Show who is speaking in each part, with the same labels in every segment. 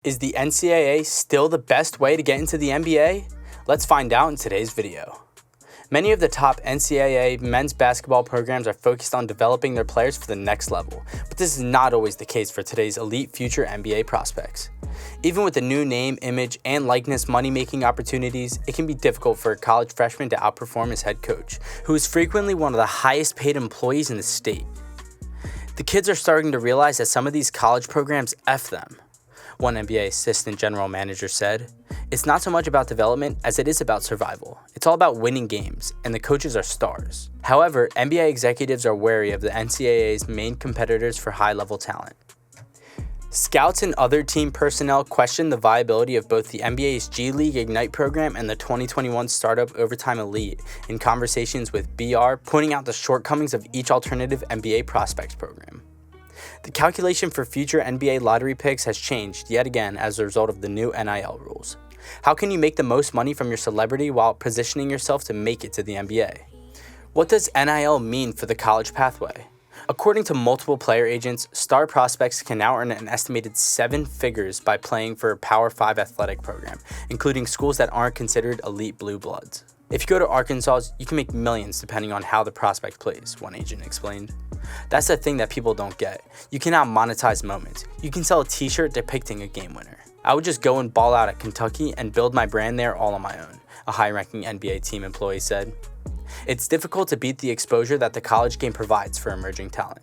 Speaker 1: Is the NCAA still the best way to get into the NBA? Let's find out in today's video. Many of the top NCAA men's basketball programs are focused on developing their players for the next level, but this is not always the case for today's elite future NBA prospects. Even with the new name, image, and likeness money-making opportunities, it can be difficult for a college freshman to outperform his head coach, who is frequently one of the highest paid employees in the state. The kids are starting to realize that some of these college programs F them. One NBA assistant general manager said, "It's not so much about development as it is about survival. It's all about winning games, and the coaches are stars." However, NBA executives are wary of the NCAA's main competitors for high-level talent. Scouts and other team personnel question the viability of both the NBA's G League Ignite program and the 2021 Startup Overtime Elite in conversations with BR, pointing out the shortcomings of each alternative NBA prospects program. The calculation for future NBA lottery picks has changed yet again as a result of the new NIL rules. How can you make the most money from your celebrity while positioning yourself to make it to the NBA? What does NIL mean for the college pathway? According to multiple player agents, star prospects can now earn an estimated 7 figures by playing for a Power 5 athletic program, including schools that aren't considered elite blue bloods. If you go to Arkansas, you can make millions depending on how the prospect plays, one agent explained. That's the thing that people don't get. You cannot monetize moments. You can sell a t-shirt depicting a game winner. I would just go and ball out at Kentucky and build my brand there all on my own, a high-ranking NBA team employee said. It's difficult to beat the exposure that the college game provides for emerging talent.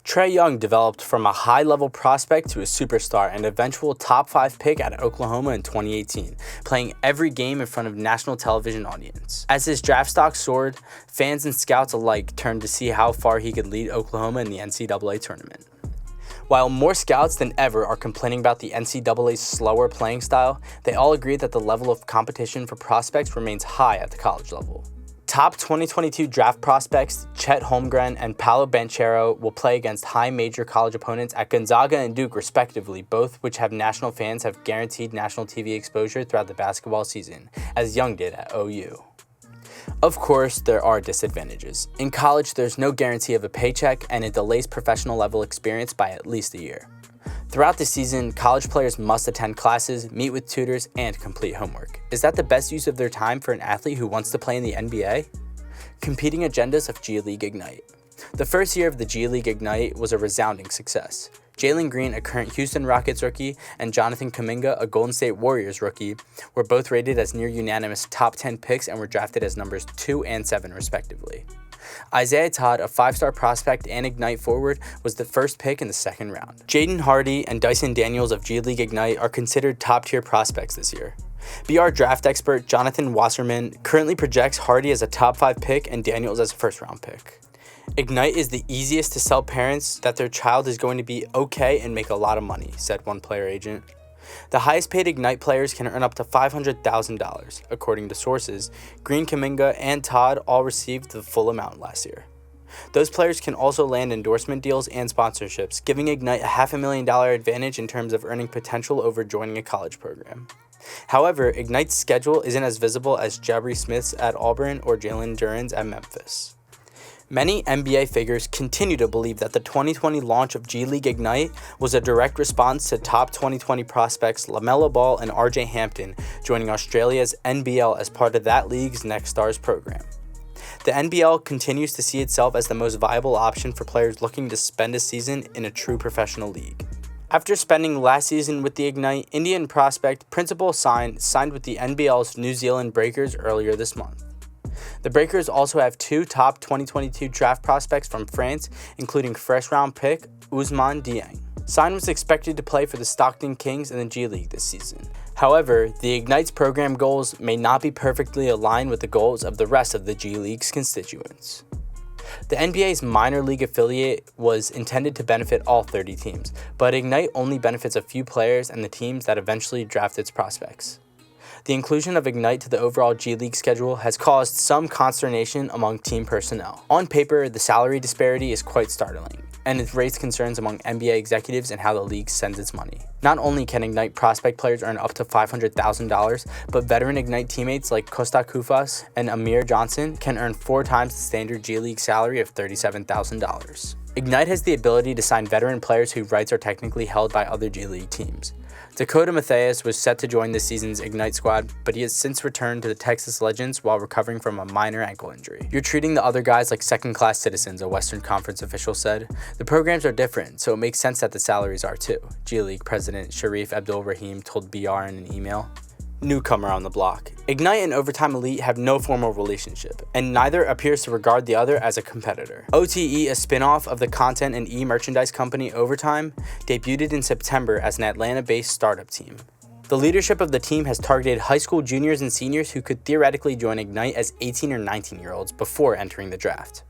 Speaker 1: Trae Young developed from a high-level prospect to a superstar and eventual top 5 pick at Oklahoma in 2018, playing every game in front of national television audience. As his draft stock soared, fans and scouts alike turned to see how far he could lead Oklahoma in the NCAA tournament. While more scouts than ever are complaining about the NCAA's slower playing style, they all agree that the level of competition for prospects remains high at the college level. Top 2022 draft prospects Chet Holmgren and Paolo Banchero will play against high major college opponents at Gonzaga and Duke respectively, both which have national fans have guaranteed national TV exposure throughout the basketball season, as Young did at OU. Of course, there are disadvantages. In college, there's no guarantee of a paycheck and it delays professional level experience by at least a year. Throughout the season, college players must attend classes, meet with tutors, and complete homework. Is that the best use of their time for an athlete who wants to play in the NBA? Competing agendas of G League Ignite. The first year of the G League Ignite was a resounding success. Jalen Green, a current Houston Rockets rookie, and Jonathan Kuminga, a Golden State Warriors rookie, were both rated as near unanimous top 10 picks and were drafted as numbers 2 and 7 respectively. Isaiah Todd, a 5-star prospect and Ignite forward, was the first pick in the second round. Jaden Hardy and Dyson Daniels of G League Ignite are considered top-tier prospects this year. BR draft expert Jonathan Wasserman currently projects Hardy as a top 5 pick and Daniels as a first-round pick. Ignite is the easiest to sell parents that their child is going to be okay and make a lot of money, said one player agent. The highest paid Ignite players can earn up to $500,000. According to sources, Green, Kuminga, and Todd all received the full amount last year. Those players can also land endorsement deals and sponsorships, giving Ignite a $500,000 advantage in terms of earning potential over joining a college program. However, Ignite's schedule isn't as visible as Jabari Smith's at Auburn or Jalen Duren's at Memphis. Many NBA figures continue to believe that the 2020 launch of G League Ignite was a direct response to top 2020 prospects LaMelo Ball and RJ Hampton joining Australia's NBL as part of that league's Next Stars program. The NBL continues to see itself as the most viable option for players looking to spend a season in a true professional league. After spending last season with the Ignite, Indian prospect Principal signed with the NBL's New Zealand Breakers earlier this month. The Breakers also have 2 top 2022 draft prospects from France, including first-round pick Ousmane Dieng. Sign was expected to play for the Stockton Kings in the G League this season. However, the Ignite's program goals may not be perfectly aligned with the goals of the rest of the G League's constituents. The NBA's minor league affiliate was intended to benefit all 30 teams, but Ignite only benefits a few players and the teams that eventually draft its prospects. The inclusion of Ignite to the overall G League schedule has caused some consternation among team personnel. On paper, the salary disparity is quite startling, and it's raised concerns among NBA executives and how the league sends its money. Not only can Ignite prospect players earn up to $500,000, but veteran Ignite teammates like Costa Kufas and Amir Johnson can earn 4 times the standard G League salary of $37,000. Ignite has the ability to sign veteran players whose rights are technically held by other G League teams. Dakota Mathias was set to join this season's Ignite squad, but he has since returned to the Texas Legends while recovering from a minor ankle injury. "You're treating the other guys like second-class citizens," a Western Conference official said. "The programs are different, so it makes sense that the salaries are too," G League president Sharif Abdul-Rahim told BR in an email. Newcomer on the block. Ignite and Overtime Elite have no formal relationship, and neither appears to regard the other as a competitor. OTE, a spin-off of the content and e-merchandise company Overtime, debuted in September as an Atlanta-based startup team. The leadership of the team has targeted high school juniors and seniors who could theoretically join Ignite as 18 or 19-year-olds before entering the draft.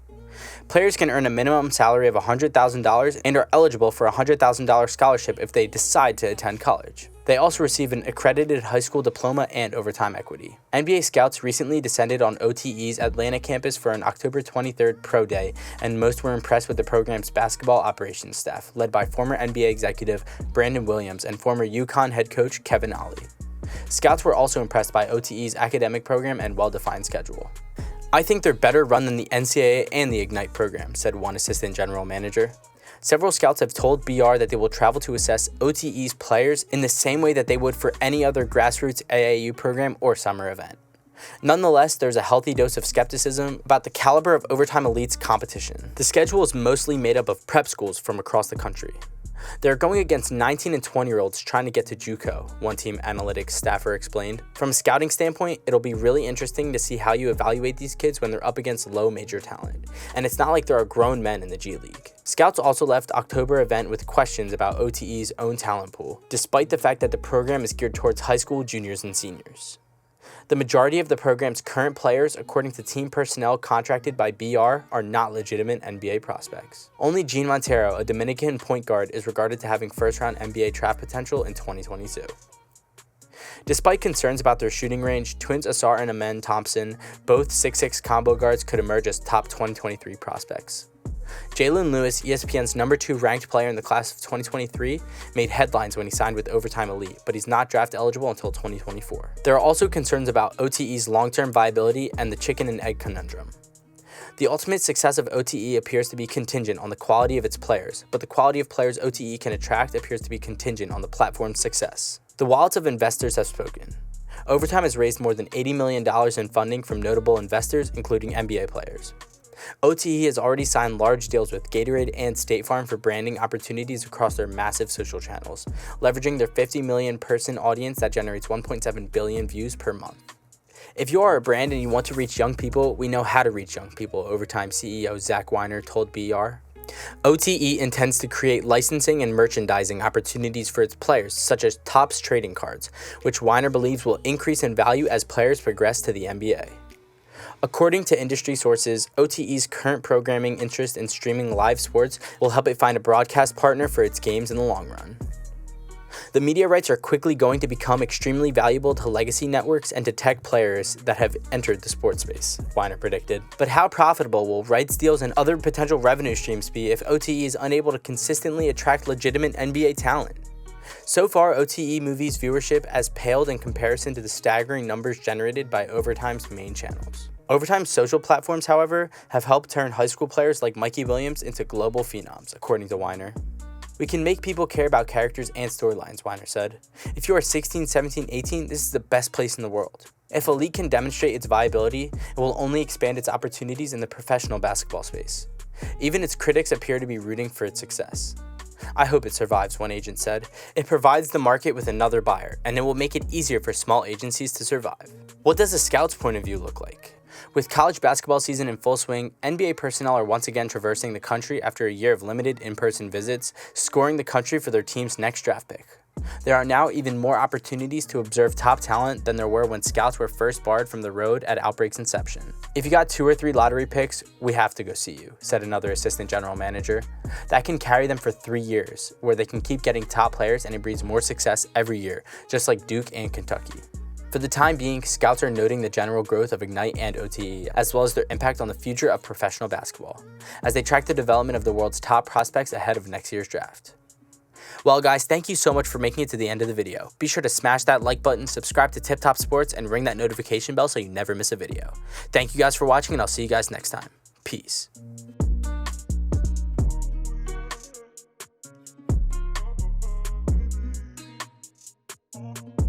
Speaker 1: Players can earn a minimum salary of $100,000 and are eligible for a $100,000 scholarship if they decide to attend college. They also receive an accredited high school diploma and overtime equity. NBA scouts recently descended on OTE's Atlanta campus for an October 23rd pro day, and most were impressed with the program's basketball operations staff, led by former NBA executive Brandon Williams and former UConn head coach Kevin Ollie. Scouts were also impressed by OTE's academic program and well-defined schedule. "I think they're better run than the NCAA and the Ignite program," said one assistant general manager. Several scouts have told BR that they will travel to assess OTE's players in the same way that they would for any other grassroots AAU program or summer event. Nonetheless, there's a healthy dose of skepticism about the caliber of Overtime Elite's competition. The schedule is mostly made up of prep schools from across the country. They're going against 19 and 20-year-olds trying to get to JUCO, one team analytics staffer explained. "From a scouting standpoint, it'll be really interesting to see how you evaluate these kids when they're up against low major talent. And it's not like there are grown men in the G League." Scouts also left October event with questions about OTE's own talent pool, despite the fact that the program is geared towards high school juniors and seniors. The majority of the program's current players, according to team personnel contracted by BR, are not legitimate NBA prospects. Only Gene Montero, a Dominican point guard, is regarded to having first-round NBA draft potential in 2022. Despite concerns about their shooting range, twins Asar and Amen Thompson, both 6'6" combo guards, could emerge as top 2023 prospects. Jalen Lewis, ESPN's number 2 ranked player in the class of 2023, made headlines when he signed with Overtime Elite, but he's not draft eligible until 2024. There are also concerns about OTE's long-term viability and the chicken and egg conundrum. The ultimate success of OTE appears to be contingent on the quality of its players, but the quality of players OTE can attract appears to be contingent on the platform's success. The wallets of investors have spoken. Overtime has raised more than $80 million in funding from notable investors, including NBA players. OTE has already signed large deals with Gatorade and State Farm for branding opportunities across their massive social channels, leveraging their 50 million person audience that generates 1.7 billion views per month. "If you are a brand and you want to reach young people, we know how to reach young people," Overtime CEO Zach Weiner told BR. OTE intends to create licensing and merchandising opportunities for its players, such as Topps trading cards, which Weiner believes will increase in value as players progress to the NBA. According to industry sources, OTE's current programming interest in streaming live sports will help it find a broadcast partner for its games in the long run. "The media rights are quickly going to become extremely valuable to legacy networks and to tech players that have entered the sports space," Weiner predicted. "But how profitable will rights deals and other potential revenue streams be if OTE is unable to consistently attract legitimate NBA talent?" So far, OTE Movies' viewership has paled in comparison to the staggering numbers generated by Overtime's main channels. Overtime's social platforms, however, have helped turn high school players like Mikey Williams into global phenoms, according to Weiner. "We can make people care about characters and storylines," Weiner said. "If you are 16, 17, 18, this is the best place in the world. If Elite can demonstrate its viability, it will only expand its opportunities in the professional basketball space. Even its critics appear to be rooting for its success. I hope it survives," one agent said. "It provides the market with another buyer, and it will make it easier for small agencies to survive." What does a scout's point of view look like? With college basketball season in full swing, NBA personnel are once again traversing the country after a year of limited in-person visits, scoring the country for their team's next draft pick. There are now even more opportunities to observe top talent than there were when scouts were first barred from the road at Outbreak's inception. "If you got 2 or 3 lottery picks, we have to go see you," said another assistant general manager. "That can carry them for 3 years, where they can keep getting top players and it breeds more success every year, just like Duke and Kentucky." For the time being, scouts are noting the general growth of Ignite and OTE, as well as their impact on the future of professional basketball, as they track the development of the world's top prospects ahead of next year's draft. Well guys, thank you so much for making it to the end of the video. Be sure to smash that like button, subscribe to Tip Top Sports, and ring that notification bell so you never miss a video. Thank you guys for watching, and I'll see you guys next time. Peace.
Speaker 2: you.